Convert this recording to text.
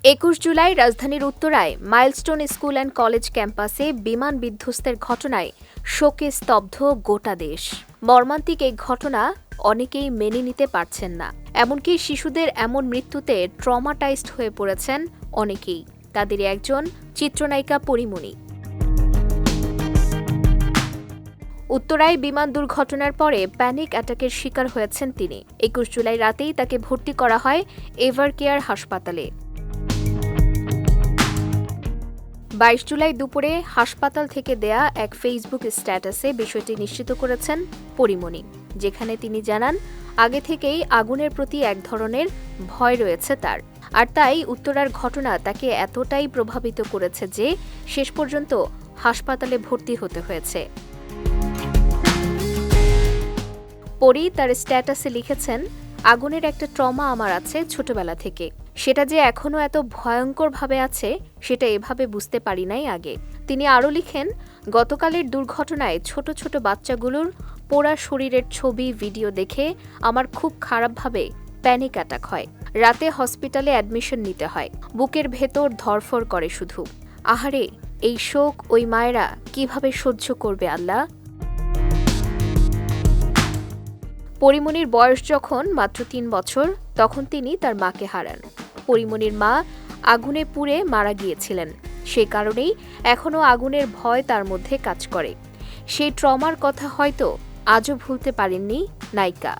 21 জুলাই রাজধানীর উত্তরায় milestone school and college ক্যাম্পাসে বিমান বিধ্বস্তের ঘটনায় শোকে স্তব্ধ গোটা দেশ। মর্মান্তিক এই ঘটনা অনেকেই মেনে নিতে পারছেন না। এমনকি শিশুদের এমন মৃত্যুতে ট্রমাটাইজড হয়ে পড়েছেন অনেকেই। তাদের একজন চিত্রনায়িকা পরীমনি। উত্তরায় বিমান দুর্ঘটনার পরে প্যানিক অ্যাটাকের শিকার হয়েছেন তিনি। 21 জুলাই রাতেই তাকে ভর্তি করা হয় এভারকেয়ার হাসপাতালে। 22 জুলাই দুপুরে হাসপাতাল থেকে দেয়া এক ফেসবুক স্ট্যাটাসে বিষয়টি নিশ্চিত করেছেন পরীমনি, যেখানে তিনি জানান আগে থেকেই আগুনের প্রতি এক ধরনের ভয় রয়েছে তার, আর তাই উত্তরার ঘটনা তাকে এতটাই প্রভাবিত করেছে যে শেষ পর্যন্ত হাসপাতালে ভর্তি হতে হয়েছে। পরি তার স্ট্যাটাসে লিখেছেন, আগুনের একটা ট্রমা আমার আছে ছোটবেলা থেকে। সেটা যে এখনো এত ভয়ঙ্করভাবে আছে সেটা এভাবে বুঝতে পারি নাই আগে। তিনি আরও লিখেন, গতকালের দুর্ঘটনায় ছোট ছোট বাচ্চাগুলোর পোড়া শরীরের ছবি ভিডিও দেখে আমার খুব খারাপভাবে প্যানিক অ্যাটাক হয়। রাতে হসপিটালে অ্যাডমিশন নিতে হয়। বুকের ভেতর ধড়ফড় করে শুধু। আহারে, এই শোক ওই মায়েরা কিভাবে সহ্য করবে আল্লাহ। পরীমনির বয়স যখন মাত্র 3 বছর, তখন তিনি তার মাকে হারান। পরীমনির মা আগুনে পুড়ে মারা গিয়েছিলেন। সেই কারণেই এখনও আগুনের ভয় তার মধ্যে কাজ করে। সেই ট্রমার কথা হয়তো আজও ভুলতে পারেননি নায়িকা।